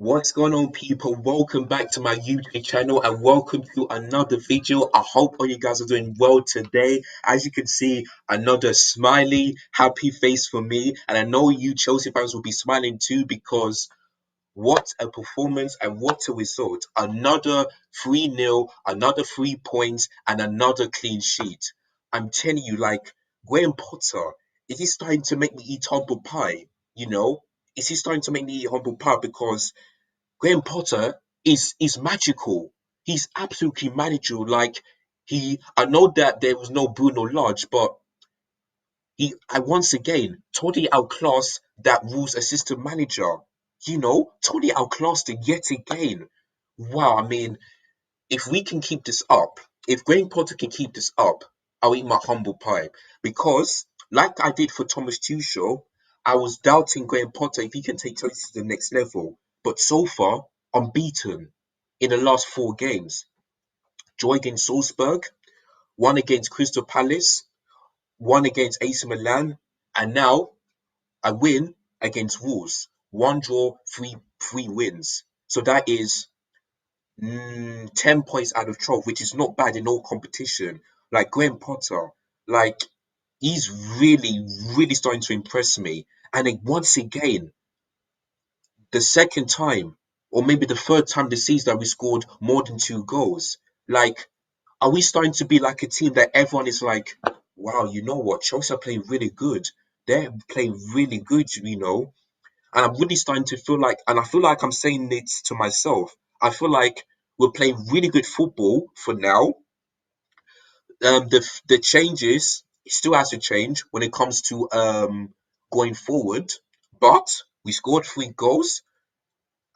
What's going on, people? Welcome back to my YouTube channel and welcome to another video. I hope all you guys are doing well today. As you can see, another smiley, happy face for me. And I know you Chelsea fans will be smiling too because what a performance and what a result. Another 3-0, another 3 points, and another clean sheet. I'm telling you, like, Graham Potter, is he starting to make me eat humble pie? You know? Is he starting to make me eat humble pie? Because Graham Potter is magical. He's absolutely magical. Like I know that there was no Bruno Lodge, but I once again totally outclassed that Wolves assistant manager. Totally outclassed it yet again. Wow, I mean, if we can keep this up, if Graham Potter can keep this up, I'll eat my humble pie. Because, like I did for Thomas Tuchel, I was doubting Graham Potter if he can take Chelsea to the next level. But so far, unbeaten in the last 4 games. Draw against Salzburg, one against Crystal Palace, one against AC Milan, and now a win against Wolves. One draw, three wins. So that is 10 points out of 12, which is not bad in all competition. Like Graham Potter, like he's really, really starting to impress me. And then once again, the second time, or maybe the third time this season that we scored more than 2 goals. Like, are we starting to be like a team that everyone is like, wow, you know what? Chelsea are playing really good. They're playing really good. And I'm really starting to feel like, and I feel like I'm saying it to myself. I feel like we're playing really good football for now. The changes it still has to change when it comes to going forward. But we scored 3 goals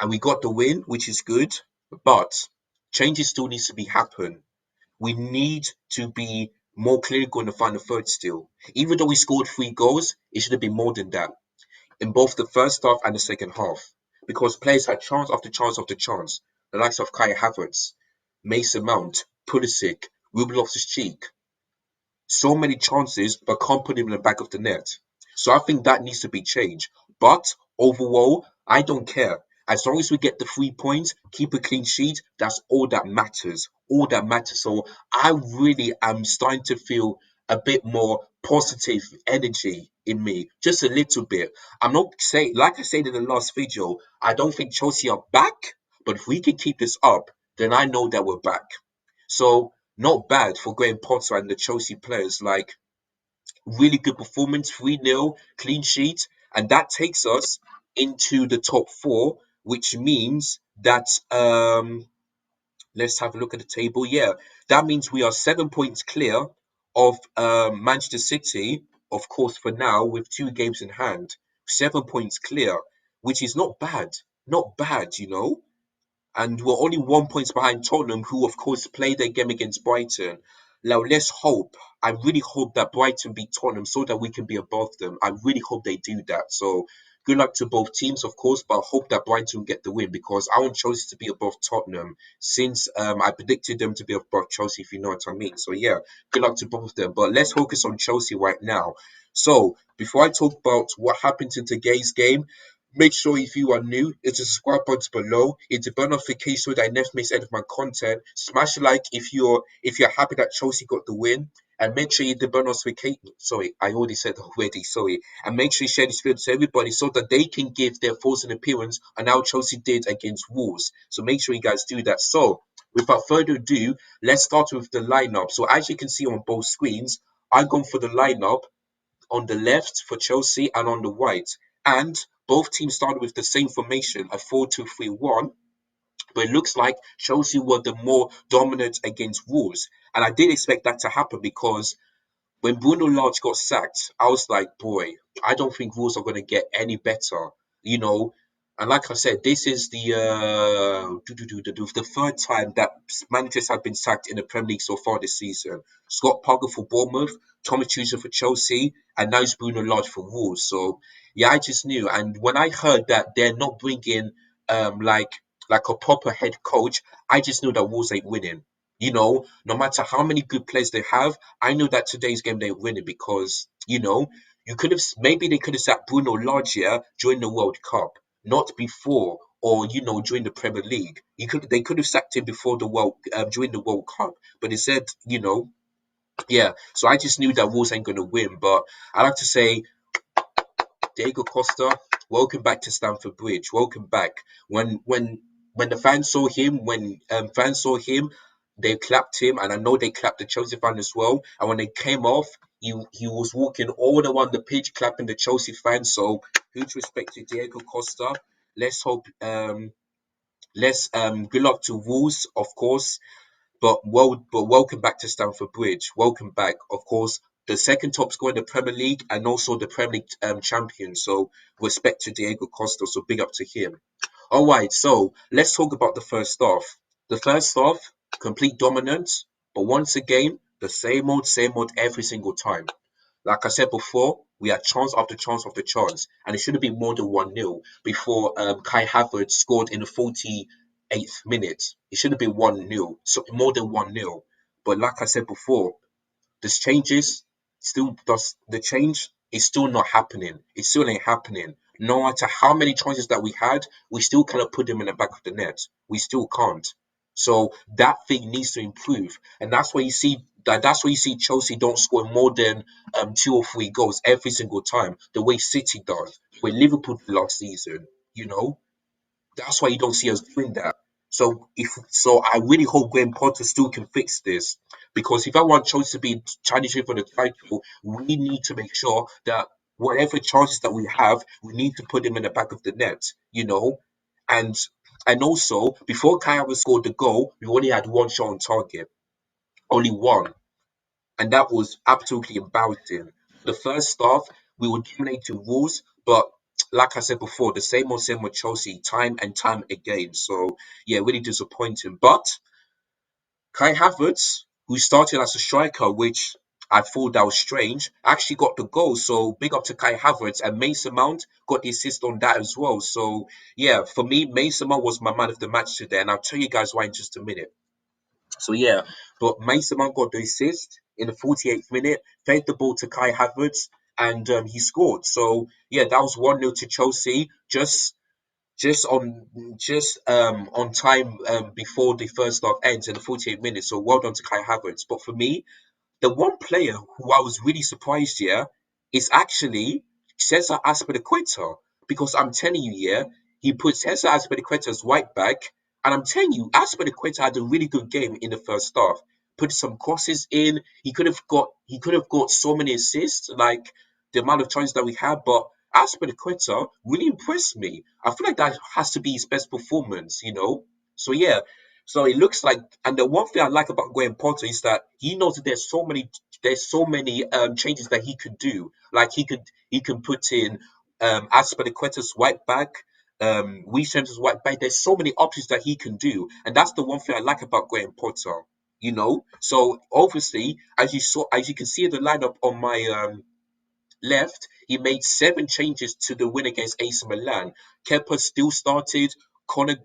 and we got the win, which is good. But changes still needs to be happen. We need to be more clinical in the final third still. Even though we scored 3 goals, it should have been more than that in both the first half and the second half because players had chance after chance after chance. The likes of Kai Havertz, Mason Mount, Pulisic, Ruben Loftus-Cheek. So many chances, but can't put him in the back of the net. So I think that needs to be changed. But overall, I don't care. As long as we get the 3 points, keep a clean sheet, that's all that matters. All that matters. So I really am starting to feel a bit more positive energy in me, just a little bit. I'm not saying, like I said in the last video, I don't think Chelsea are back, but if we can keep this up, then I know that we're back. So not bad for Graham Potter and the Chelsea players. Like really good performance, 3-0, clean sheet, and that takes us into the top four, which means that let's have a look at the table. Yeah, that means we are 7 points clear of Manchester City, of course, for now, with 2 games in hand. 7 points clear, which is not bad. Not bad. And we're only 1 point behind Tottenham, who of course played their game against Brighton. Now let's hope. I really hope that Brighton beat Tottenham so that we can be above them. I really hope they do that. So good luck to both teams, of course, but I hope that Brighton get the win because I want Chelsea to be above Tottenham since I predicted them to be above Chelsea, if you know what I mean. So yeah, good luck to both of them. But let's focus on Chelsea right now. So before I talk about what happened in today's game, make sure if you are new, it's a subscribe button below. It's a bell notification so that I never miss any of my content. Smash a like if you're happy that Chelsea got the win. And make sure you hit the bell notification. Sorry, I already said already, sorry. And make sure you share this video to everybody so that they can give their thoughts and appearance on how Chelsea did against Wolves. So make sure you guys do that. So without further ado, let's start with the lineup. So as you can see on both screens, I've gone for the lineup on the left for Chelsea and on the right. And both teams started with the same formation, a 4-2-3-1. But it looks like Chelsea were the more dominant against Wolves. And I did expect that to happen because when Bruno Lodge got sacked, I was like, boy, I don't think Wolves are going to get any better, you know. And like I said, this is the third time that managers have been sacked in the Premier League so far this season. Scott Parker for Bournemouth, Thomas Tuchel for Chelsea, and now it's Bruno Lodge for Wolves. So yeah, I just knew. And when I heard that they're not bringing like a proper head coach, I just knew that Wolves ain't winning. No matter how many good players they have, I know that today's game they're winning because, you could have maybe they could have sat Bruno Lage during the World Cup, not before or during the Premier League. They could have sacked him before the during the World Cup, but instead, yeah. So I just knew that Wolves ain't gonna win. But I like to say, Diego Costa, welcome back to Stamford Bridge. Welcome back. When the fans saw him, when fans saw him, they clapped him, and I know they clapped the Chelsea fan as well. And when they came off, he was walking all around the pitch, clapping the Chelsea fans. So huge respect to Diego Costa. Let's hope. Let's Good luck to Wolves, of course. But welcome back to Stamford Bridge. Welcome back. Of course, the second top scorer in the Premier League and also the Premier League champion. So respect to Diego Costa. So big up to him. All right. So let's talk about the first half. The first half, complete dominance, but once again, the same old every single time. Like I said before, we had chance after chance after chance, and it should have been more than 1-0 before Kai Havertz scored in the 48th minute. It should have been 1-0, so more than 1-0. But like I said before, this changes still does the change is still not happening. It still ain't happening. No matter how many chances that we had, we still cannot put them in the back of the net. We still can't. So that thing needs to improve, and that's why you see Chelsea don't score more than 2 or 3 goals every single time, the way City does, the way Liverpool did last season. You know, that's why you don't see us doing that. So I really hope Graham Potter still can fix this, because if I want Chelsea to be challenging for the title, we need to make sure that whatever chances that we have, we need to put them in the back of the net. And also before Kai Havertz scored the goal, we only had one shot on target, only one, and that was absolutely embarrassing. The first half, we were dominating Wolves, but like I said before, the same with Chelsea, time and time again. So yeah, really disappointing. But Kai Havertz, who started as a striker, which I thought that was strange, actually got the goal. So big up to Kai Havertz, and Mason Mount got the assist on that as well. So yeah, for me, Mason Mount was my man of the match today, and I'll tell you guys why in just a minute. So yeah, but Mason Mount got the assist in the 48th minute, fed the ball to Kai Havertz, and he scored. So yeah, that was 1-0 to Chelsea, just on time before the first half ends in the 48 minutes. So well done to Kai Havertz. But for me, the one player who I was really surprised here is actually Cesar Azpilicueta, because I'm telling you, yeah, he put Cesar Azpilicueta as right back, and I'm telling you, Azpilicueta had a really good game in the first half. Put some crosses in. He could have got so many assists, like the amount of chances that we had, but Azpilicueta really impressed me. I feel like that has to be his best performance. So yeah, so it looks like, and the one thing I like about Graham Potter is that he knows that there's so many changes that he could do. Like he can put in Aspilicueta's right back, Weisham's right back. There's so many options that he can do, and that's the one thing I like about Graham Potter. So obviously, as you can see in the lineup on my left, he made 7 changes to the win against AC Milan. Kepa still started. Connor,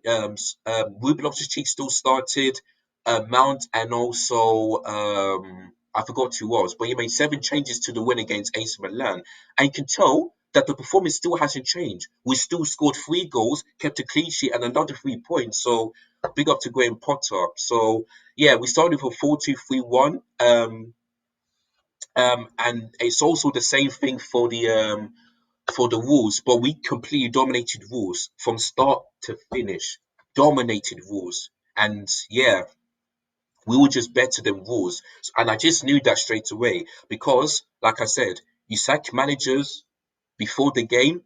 Ruben Loftus-Cheek still started. Mount, and also I forgot who was, but he made 7 changes to the win against AC Milan, and you can tell that the performance still hasn't changed. We still scored 3 goals, kept a clean sheet, and another 3 points. So big up to Graham Potter. So yeah, we started with a 4-2-3-1. And it's also the same thing for the Wolves, but we completely dominated Wolves from start to finish. Dominated Wolves, and yeah, we were just better than Wolves, and I just knew that straight away because, like I said, you sack managers before the game,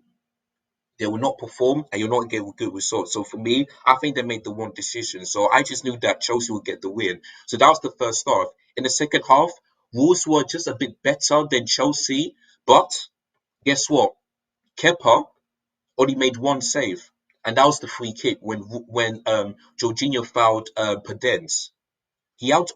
they will not perform, and you're not getting good results. So for me, I think they made the one decision. So I just knew that Chelsea would get the win. So that was the first half. In the second half, Wolves were just a bit better than Chelsea, but guess what? Kepa only made one save, and that was the free kick when Jorginho fouled Podence.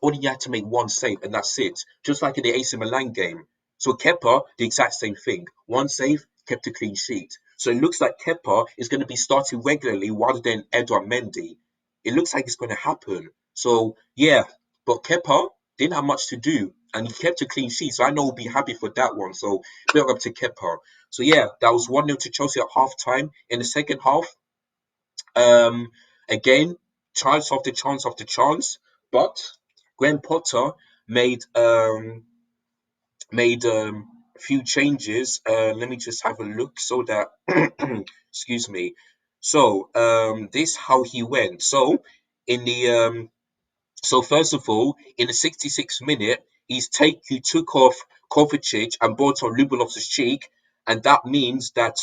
Only had to make one save, and that's it. Just like in the AC Milan game. So Kepa, the exact same thing. One save, kept a clean sheet. So it looks like Kepa is going to be starting regularly rather than Edouard Mendy. It looks like it's going to happen. So yeah, but Kepa didn't have much to do, and he kept a clean sheet. So I know we'll be happy for that one. So big up to Kepa. So yeah, that was 1-0 to Chelsea at half time. In the second half, Um, Again, chance after chance after chance, but Graham Potter made um made a few changes. Let me just have a look so that excuse me. So this how he went. So in the so first of all, in the 66th minute, he took off Kovacic and brought on Ruben Loftus-Cheek, and that means that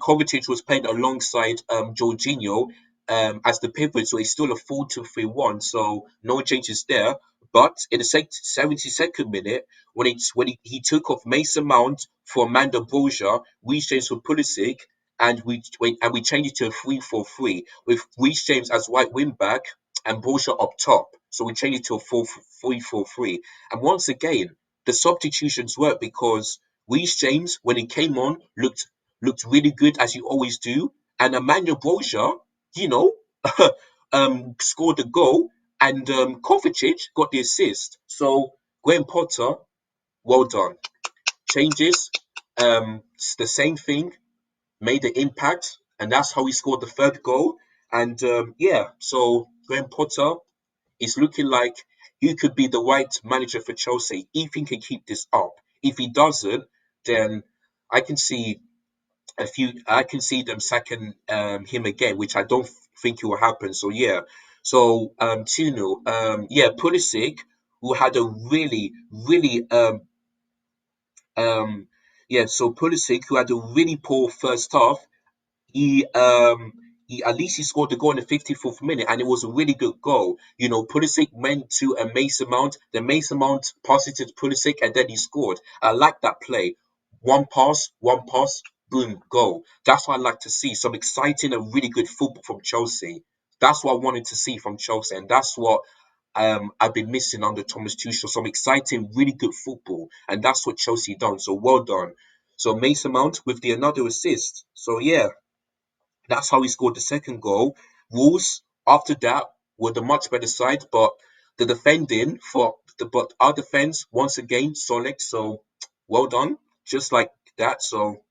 Kovacic was playing alongside Jorginho as the pivot, so it's still a 4-2-3-1, so no changes there. But in the 72nd minute, he took off Mason Mount for Amanda Broja, we changed for Pulisic, and we changed it to a 3-4-3 with Reece James as right wing back and Broja up top. So we changed it to a 4-3-4-3. And once again, the substitutions worked because Reece James, when he came on, looked really good as you always do. And Emmanuel Broja, you know, scored a goal, and Kovacic got the assist. So Graham Potter, well done. Changes, it's the same thing, made the impact, and that's how he scored the third goal. And yeah, so Graham Potter is looking like he could be the right manager for Chelsea if he can keep this up. If he doesn't, then I can see I can see them sacking him again, which I don't think it will happen. So yeah, so 2-0. Yeah, Pulisic, who had a really um yeah, so Pulisic, who had a really poor first half, he um he at least he scored the goal in the 54th minute, and it was a really good goal. You know, Pulisic went to a Mason Mount, the Mason Mount passed it to Pulisic, and then he scored. I like that play. One pass, boom, goal. That's what I like to see. Some exciting and really good football from Chelsea. That's what I wanted to see from Chelsea, and that's what I've been missing under Thomas Tuchel. Some exciting, really good football, and that's what Chelsea done. So well done. So Mason Mount with the another assist. So yeah, that's how he scored the second goal. Wolves, after that, were the much better side, but the defending but our defense once again solid. So well done, just like that. So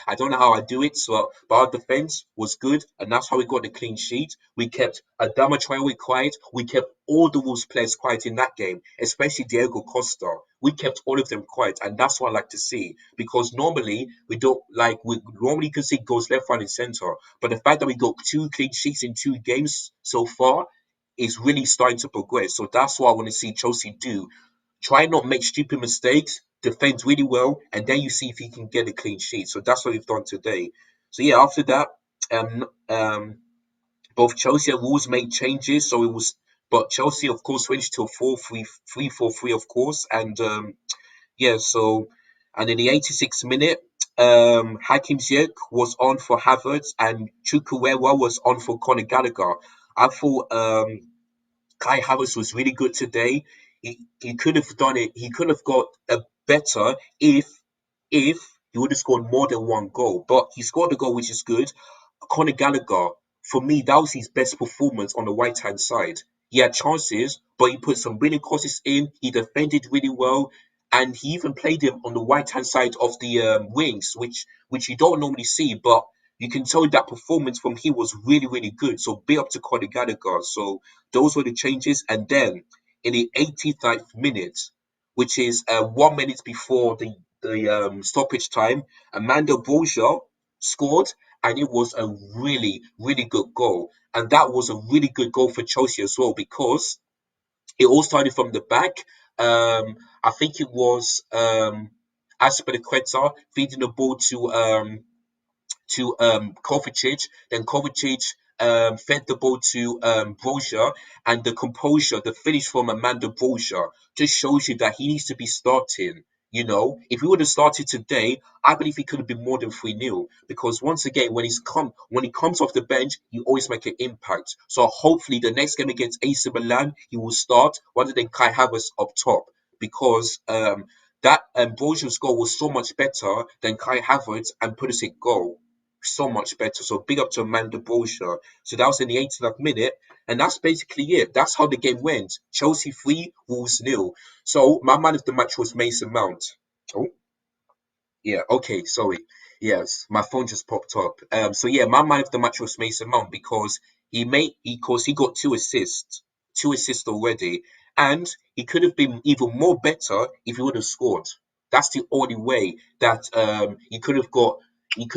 I don't know how I do it, so but our defense was good, and that's how we got the clean sheet. We kept Adama Traore quiet. We kept all the Wolves players quiet in that game, especially Diego Costa. We kept all of them quiet, and that's what I like to see. Because normally we normally can see goals left, right, and center. But the fact that we got two clean sheets in two games so far is really starting to progress. So that's what I want to see Chelsea do. Try not make stupid mistakes, defend really well, and then you see if you can get a clean sheet. So that's what we've done today. So yeah, after that, um, um, both Chelsea and Wolves made changes. So it was, but Chelsea of course switched to a 4-3-3, of course, and yeah. So and in the 86th minute, Hakim Ziyech was on for Havertz, and Chukwuewa was on for Conor Gallagher. I thought Kai Havertz was really good today. He could have done it. He could have got a better if he would have scored more than one goal. But he scored a goal, which is good. Conor Gallagher, for me, that was his best performance on the right hand side. He had chances, but he put some really crosses in. He defended really well, and he even played him on the right hand side of the wings, which you don't normally see. But you can tell that performance from him was really good. So big up to Conor Gallagher. So those were the changes, and then in the 89th minute, which is 1 minute before the stoppage time, Amanda Broja scored, and it was a really good goal. And that was a really good goal for Chelsea as well because it all started from the back. I think it was Aspilicueta feeding the ball to Kovacic. Then Kovacic fed the ball to Broja, and the composure, the finish from Amanda Broja just shows you that he needs to be starting. You know, if he would have started today, I believe he could have been more than 3-0. Because once again, when he comes off the bench, he always make an impact. So hopefully the next game against AC Milan, he will start rather than Kai Havertz up top. Because that Broja's goal was so much better than Kai Havertz and Pulisic goal, so much better. So big up to Amanda Bolsha. So that was in the 89th minute, and that's basically it. That's how the game went. Chelsea 3, Wolves 0. So my man of the match was Mason Mount. Oh, yeah, okay, sorry. Yes, my phone just popped up. So yeah, my man of the match was Mason Mount because he got two assists already, and he could have been even more better if he would have scored. That's the only way that he could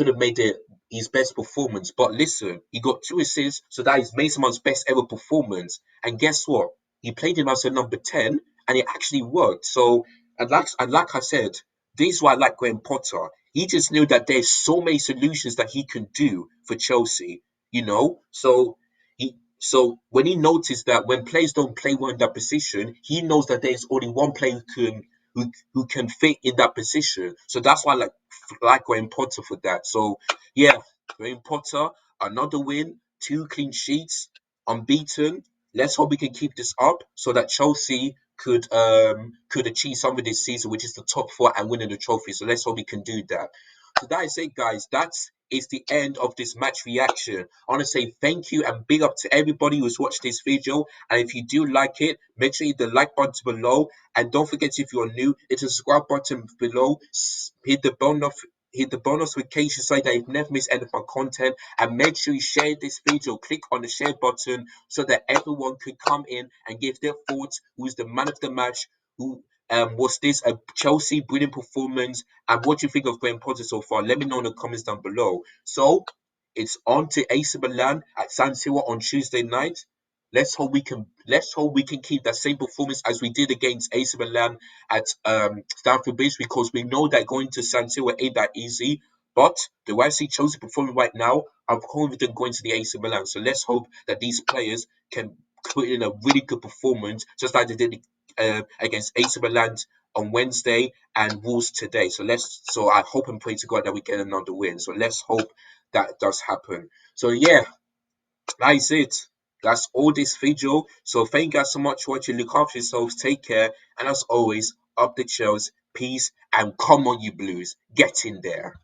have made it his best performance. But listen, he got two assists, so that is Mason Mount's best ever performance. And guess what? He played him as a number 10, and it actually worked. So and like I said, this is why I like Graham Potter. He just knew that there's so many solutions that he can do for Chelsea, So when he noticed that when players don't play well in that position, he knows that there's only one player who can fit in that position. So that's why I like Graham Potter for that. So yeah, Graham Potter, another win, two clean sheets, unbeaten. Let's hope we can keep this up so that Chelsea could achieve something this season, which is the top four and winning the trophy. So let's hope we can do that. So that is it, guys. That is the end of this match reaction. I want to say thank you and big up to everybody who's watched this video. And if you do like it, make sure you hit the like button below. And don't forget, if you're new, hit the subscribe button below. Hit the bell notification so that you never miss any of my content. And make sure you share this video. Click on the share button so that everyone could come in and give their thoughts. Who's the man of the match? Who Was this a Chelsea brilliant performance? And what do you think of Graham Potter so far? Let me know in the comments down below. So it's on to AC Milan at San Siro on Tuesday night. Let's hope we can keep that same performance as we did against AC Milan at Stamford Bridge, because we know that going to San Siro ain't that easy. But the way I see Chelsea performing right now, I'm confident going to the AC Milan. So let's hope that these players can put in a really good performance, just like they did against AC Milan on Wednesday and Wolves today. So I hope and pray to God that we get another win. So let's hope that does happen. So yeah, that's it. That's all this video. So thank you guys so much for watching. Look after yourselves. Take care. And as always, up the Chels. Peace and come on, you Blues. Get in there.